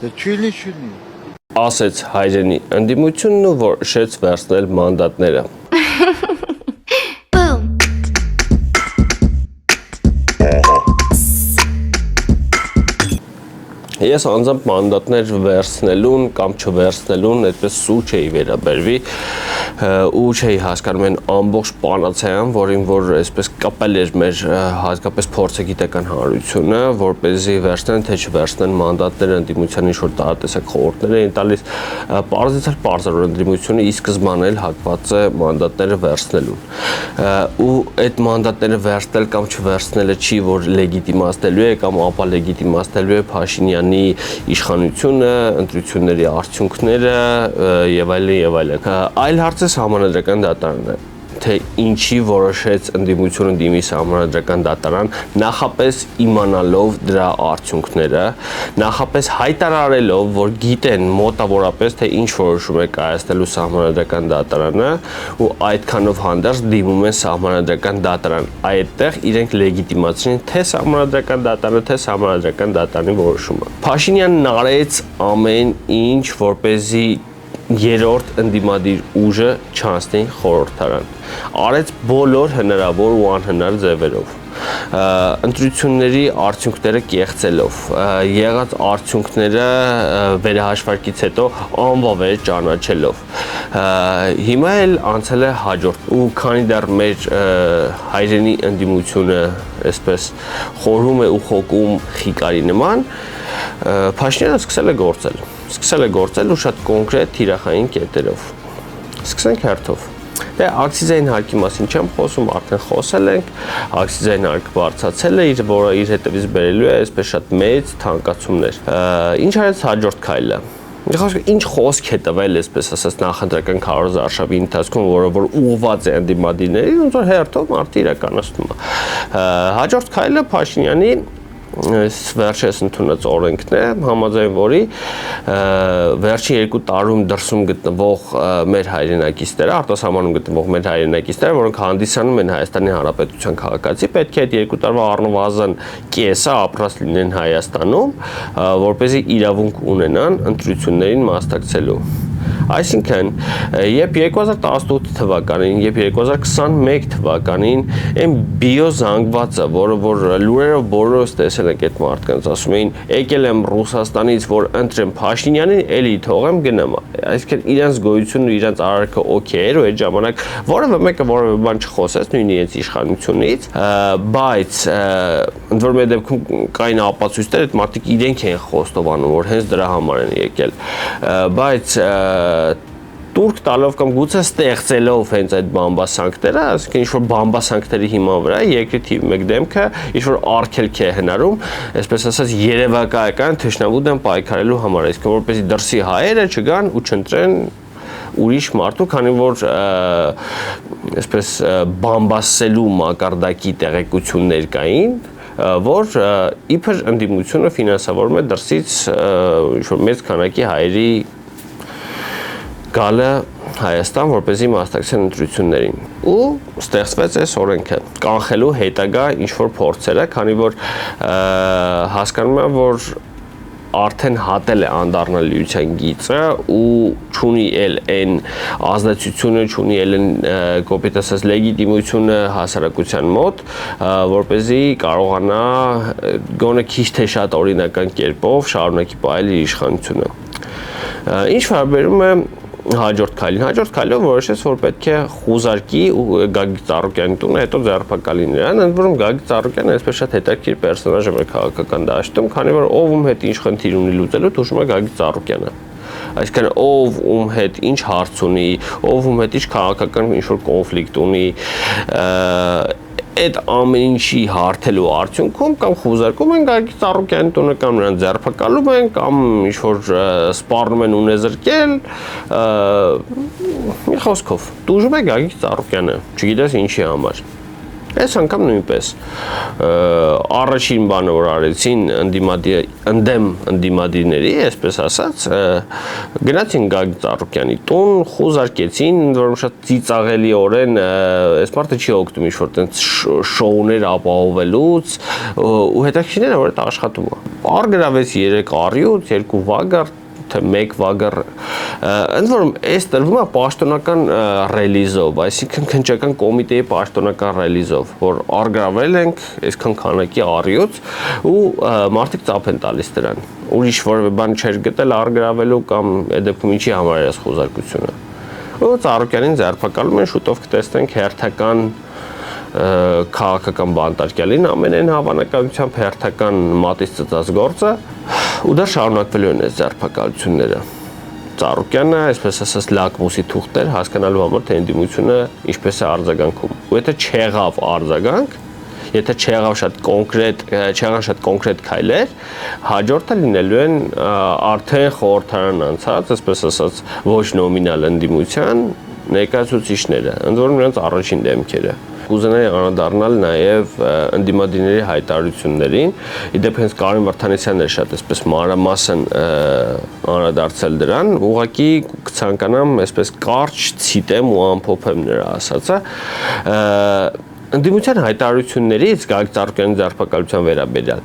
Դե չունի։ Ասեց հայրենի ընդդիմությունն ու որ շեց վերցնել մանդատները։ Ես անձամբ մանդատներ վերցնելուն կամ չվերցնելուն այդպես սուչ էի վերաբերվի ու չէի հասկանում այն ամբողջ պանացեան, որին որ այսպես կապել էր մեր հատկապես փորձագիտական հանրությունը, որպեսզի վերցնեն թե չվերցնեն մանդատները ընդդիմության ինչ-որ տարատեսակ խորհուրդներ էին տալիս, պարզեցել պարզորեն ընդդիմությունը ի սկզբանե էլ հակված է մանդատները վերցնելուն։ Ու այդ մանդատները վերցնել կամ չվերցնելը չի, որ լեգիտիմացնելու է կամ ապա լեգիտիմացնելու է Փաշինյանի իշխանությունը, ընտրությունների արդյունքները եւ այլն։ Այլ հարցը համանդրական դատարանն է, թե ինչի որոշեց ընդդիմությունը դիմի համանդրական դատարան, նախապես իմանալով դրա արդյունքները, նախապես հայտարարելով, որ գիտեն մոտավորապես թե ինչ որոշում է կայացնելու համանդրական դատարանը ու այդքանով հանդերձ դիմում են համանդրական դատարան։ Այդտեղ իրենք լեգիտիմացրին թե համանդրական դատարանը, թե համանդրական դատարանի որոշումը։ Փաշինյանն արեց ամեն ինչ, որպեսզի երրորդ ընդդիմադիր ուժը չանցնի խորհրդարան։ Արեց բոլոր հնարավոր ու անհնար ձևերով։ Ընտրությունների արդյունքները կեղծելով, եղած արդյունքները վերահաշվարկից հետո անվավեր ճանաչելով։ Հիմա էլ անցել է հաջորդ ու քանի դեռ մեր հայրենի ընդդիմությունը այսպես խորում է ու խոկում խիկարի նման, Փաշինյանը սկսել է գործել ու շատ կոնկրետ թիրախային կետերով։ Սկսենք հերթով։ Դե ակցիզային հարկի մասին չեմ խոսում, արդեն խոսել ենք, ակցիզային հարկը բարձրացել է, որը իր հետևից բերելու է այսպես շատ մեծ թանկացումներ։ Ինչ արեց հաջորդ քայլը։ Ինչ խոսք է տվել, այսպես ասած, նախընտրական քարոզը արշավի ընթացքում, որը որ ուղղված է ընդդիմադիրներին, ոնց որ հերթով մարդը իրականացնում է։ Հաջորդ քայլը Փաշինյանի վերջերս ընդունած օրենքն է, համաձայն որի վերջին 2 տարում դրսում գտնվող մեր հայրենակիցները, արտասահմանում գտնվող մեր հայրենակիցները, որոնք հանդիսանում են Հայաստանի Հանրապետության քաղաքացի, պետք է այդ 2 տարվա առնվազն կեսը ապրած լինեն Հայաստանում, որպեսզի իրավունք ունենան ընտրություններին մասնակցելու։ Այսինքն, երբ 2018 թվականին, երբ 2021 թվականին այն բիոզանգվածը, որը որ լուրերով բոլորս տեսել ենք այդ մարդկանց, ասում էին, եկել եմ Ռուսաստանից, որ ընտրեմ Փաշինյանին, էլի թողեմ գնամ։ Այսինքն իրենց գոյությունն ու իրենց արարքը օքեյ էր ու այդ ժամանակ որևէ մեկը որևէ բան չխոսեց նույն իրենց իշխանությունից, բայց ընդ որում այդ դեպքում կային ապացույցներ, այդ մարդիկ իրենք են խոստովանում, որ հենց դրա համար են եկել, բայց տուրք տալով կամ գուցե ստեղծելով հենց այդ բամբասանքները, այսինքն ինչ-որ բամբասանքների հիման վրա երկրի թիվ 1 դեմքը ինչ-որ արգելք է հնարում, այսպես ասած երևակայական թշնամու դեմ պայքարելու համար, այսինքն որպեսզի դրսի հայերը չգան ու չընտրեն ուրիշ մարդու, քանի որ այսպես բամբասելու մակարդակի տեղեկություններ կային, որ իբր ընդդիմությունը ֆինանսավորում է դրսից ինչ-որ մեծ քանակի հայերի գալը Հայաստան, որպեսզի մասնակցեն ընտրություններին։ Ու ստեղծվեց այս օրենքը, կանխելու հետագա ինչ-որ փորձերը, քանի որ հասկանում եմ, որ արդեն հատել է անդառնալիության գիծը ու չունի էլ այն ազդեցությունը, չունի էլ այն կոպիտ ասած լեգիտիմությունը հասարակության մոտ, որպեսզի կարողանա գոնե քիչ թե շատ օրինական կերպով շարունակի պահել իր իշխանությունը։ Ինչ վերաբերում է հաջորդ քայլով որոշեց, որ պետք է խուզարկի ու Գագիկ Ծառուկյանի տունը, հետո ձերբակալի նրան, ընդ որում Գագիկ Ծառուկյանը այսպես շատ հետաքրքիր պերսոնաժ է մեր քաղաքական դաշտում, քանի որ ով ում հետ ինչ խնդիր ունի լուծելու, հուշում է Գագիկ Ծառուկյանը։ Այսինքն ով ում հետ ինչ հարց ունի, ով ում հետ ինչ քաղաքական ինչ-որ կոնֆլիկտ ունի, այդ ամեն ինչի հարթելու արդյունքում կամ խուզարկում են Գագիկ Ծառուկյանի տունը կամ նրան ձերբակալում են կամ ինչ-որ սպառնում են ունեզրկել, մի խոսքով, տուժում է Գագիկ Ծառուկյանը, չգիտես ինչի համար։ Այս անգամ նույնպես առաջին բանը որ արեցին ընդդեմ ընդդիմադիրների, այսպես ասած, գնացին Գագիկ Ծառուկյանի տուն, խուզարկեցին, որում շատ ծիծաղելիորեն այս մարդը չի օգտվում ինչ-որ տենց շոուներ ապահովելուց ու հետաքրքիրն է որ դա աշխատում է։ Արգրավեց 3 առյուծ, 2 վագար թե 1 վագար, ընդ որում այս տրվում է պաշտոնական ռելիզով, այսինքն քննչական կոմիտեի պաշտոնական ռելիզով, որ արգրավել ենք այսքան քանակի առյուծ ու մարդիկ ծափ են տալիս դրան։ Ուրիշ որևէ բան չէր գտել արգրավելու կամ այդ դեպքում ինչի համար է խոզարկությունը։ Ու Ծառուկյանին ձերբակալում են, շուտով կտեսնենք հերթական քաղաքական բանտարկյալին ամենայն հավանականությամբ հերթական մատից ծծած գործը ու դա շարունակվելու են այս ձերբակալությունները։ Ծառուկյանը, այսպես ասած, լակմուսի թուղթ էր հասկանալու համար, թե ընդդիմությունը ինչպես է արձագանքում։ Ու եթե չեղավ արձագանք, եթե չեղավ շատ կոնկրետ քայլեր, հաջորդը լինելու են արդեն խորհրդարան անցած, այսպես ասած, ոչ նոմինալ ընդդիմության ներկայացուցիչները, ընդ որում նրանց առաջին դեմքերը։ Կուզենայի անդրադառնալ նաև ընդդիմադիրների հայտարարություններին, իդեպ հենց Կարեն Վարդանեսյանն էր շատ այսպես մանրամասն անդրադարձել դրան, ուղղակի կցանկանամ այսպես կարճ ցիտեմ ու ամփոփեմ նրա ասածը։ Ընդդիմության հայտարարություններից Գագիկ Ծառուկյանի ձերբակալության վերաբերյալ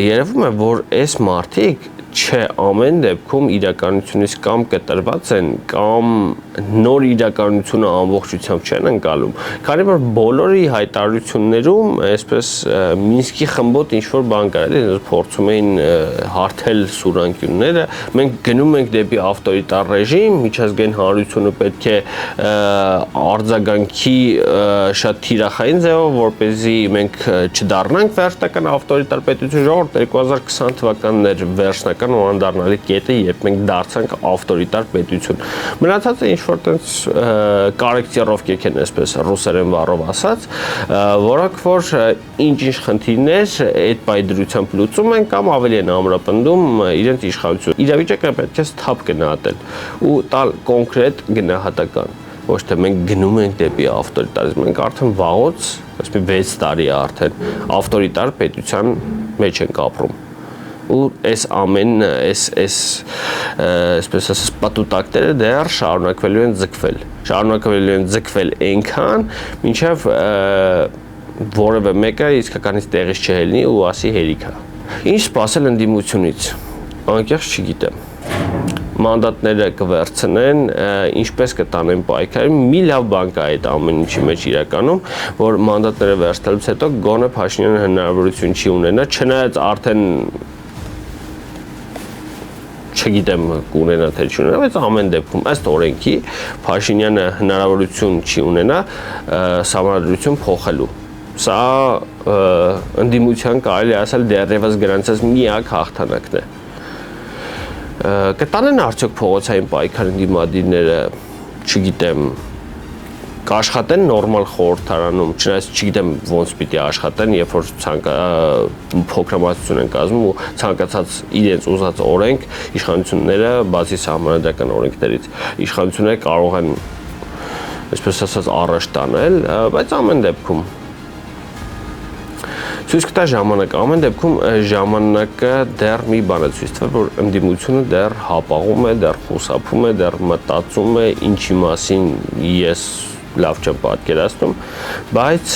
երևում է, որ այս մարդիկ չէ ամեն դեպքում իրականությունից կամ կտրված են կամ նոր իրականությունը ամբողջությամբ չեն ընկալում, քանի որ բոլորի հայտարարություններում այսպես Մինսկի խմբոտ ինչ-որ բան կար, փորձում էին հարթել սուրանքյունները, մենք գնում ենք դեպի ավտորիտար ռեժիմ, միջազգային հանրությունը պետք է արձագանքի շատ թիրախային ձևով, որպեսզի մենք չդառնանք վերջնական ավտորիտար պետություն, ժողովուրդ 2020 թվականներ վերջնական ու անդառնալի կետը, երբ մենք դարձանք ավտորիտար պետություն։ Մնացածը ինչ-որ տենց կարեկտիրովկեք են, այսպես ռուսերեն բառով ասած, որոնք որ ինչ-ինչ խնդիրներ այդ պայդրությամբ լուծում են կամ ավելի են ամրապնդում իրենց իշխանությունը։ Իրավիճակը պետք է սթափ գնահատել ու տալ կոնկրետ գնահատական։ Ոչ թե մենք գնում ենք դեպի ավտորիտարիզմ, մենք արդեն վաղուց, այսպես 6 տարի է արդեն ավտորիտար պետության մեջ ենք ապրում։ Ու այս ամեն այսպես ասած պատուտակները դեռ շարունակվելու են ձգվել այնքան, մինչև որևէ մեկը իսկականից տեղից չհելնի ու ասի հերիք է։ Ինչ սպասել ընդդիմությունից, անկեղծ չգիտեմ։ Մանդատները կվերցնեն, ինչպես կտանեն պայքարը, մի լավ բան կա այդ ամեն ինչի մեջ իրականում, որ մանդատները վերցնելուց հետո գոնե Փաշինյանը հնարավորություն չի ունենա, չնայած արդեն չգիտեմ կունենա թե չունենա, բայց ամեն դեպքում ըստ օրենքի Փաշինյանը հնարավորություն չի ունենա սահմանադրություն փոխելու։ Սա ընդդիմության կարելի ասել դեռևս գրանցած միակ հաղթանակն է։ Կտանեն արդյոք փողոցային պայքար ընդդիմադիրները, չգիտեմ, կաշխատեն նորմալ խորհրդարանում, չնայած չգիտեմ ոնց պիտի աշխատեն, երբ որ փոքրամասնություն են կազմում ու ցանկացած իրենց ուզած օրենք իշխանությունները բացի սահմանադրական օրենքներից իշխանությունները կարող են այսպես ասած առաջ տանել, բայց ամեն դեպքում ցույց կտա ժամանակ, ամեն դեպքում ժամանակը դեռ մի բան է ցույց տվել, որ ընդդիմությունը դեռ հապաղում է, դեռ խուսափում է, դեռ մտածում է, ինչի մասին ես լավ չեմ պատկերացնում, բայց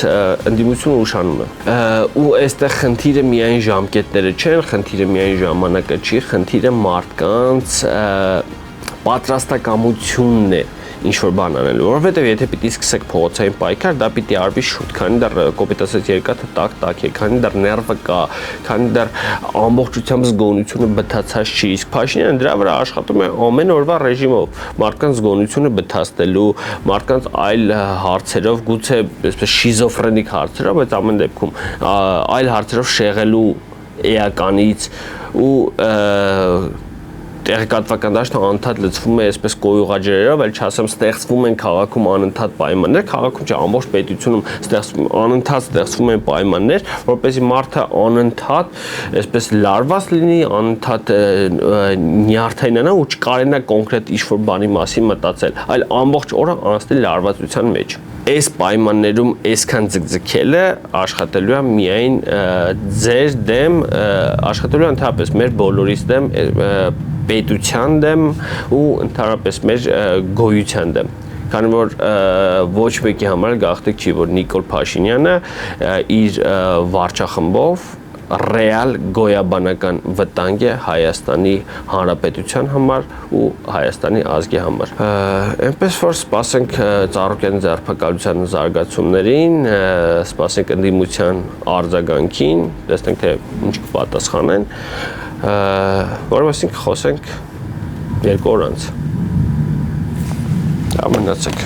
ընդդիմությունը ուշանում է։ Ու այստեղ խնդիրը միայն ժամկետները չեն, խնդիրը միայն ժամանակը չի, խնդիրը մարդկանց պատրաստակամությունն է ինչ-որ բան անելու, որովհետև եթե պիտի սկսեք փողոցային պայքար, դա պիտի արվի շուտ, քանի դեռ կոպիտ ասած երկաթը տակ է, քանի դեռ ներվը կա, քանի դեռ ամբողջությամբ զգոնությունը բթացած չի, իսկ Փաշինյանը դրա վրա աշխատում է ամեն օրվա ռեժիմով, մարդկանց զգոնությունը բթացնելու, մարդկանց այլ հարցերով, գուցե այսպես շիզոֆրենիկ հարցերով, բայց ամեն դեպքում այլ հարցերով շեղելու էականից ու տեղեկատվական դաշտը անընդհատ լցվում է այսպես կոյուղաջրերով, այլ չասեմ ստեղծվում են քաղաքում անընդհատ պայմաններ, քաղաքում չէ, ամբողջ պետությունում անընդհատ ստեղծվում են պայմաններ, որպեսզի մարդը անընդհատ այսպես լարված լինի, անընդհատ նյարդայնանա ու չկարենա կոնկրետ ինչ-որ բանի մասին մտածել, այլ ամբողջ օրը անցնել լարվածության մեջ։ Այս պայմաններում այսքան ձգձգելը աշխատելու է միայն ձեր դեմ, աշխատելու է ընդհանրապես մեր բոլորիս դեմ, պետության դեմ ու ընդհանրապես մեր գոյության դեմ։ Քանի որ ոչ մեկի համար գաղտնիք չի, որ Նիկոլ Փաշինյանը իր վարչախմբով ռեալ գոյաբանական վտանգ է Հայաստանի Հանրապետության համար ու Հայաստանի ազգի համար։ Այնպես որ սպասենք Ծառուկյանի ձերբակալության զարգացումներին, սպասենք ընդդիմության արձագանքին, տեսնենք թե ինչ կպատասխանեն, որովհետեւ խոսենք 2 օր անց։ Մնացեք։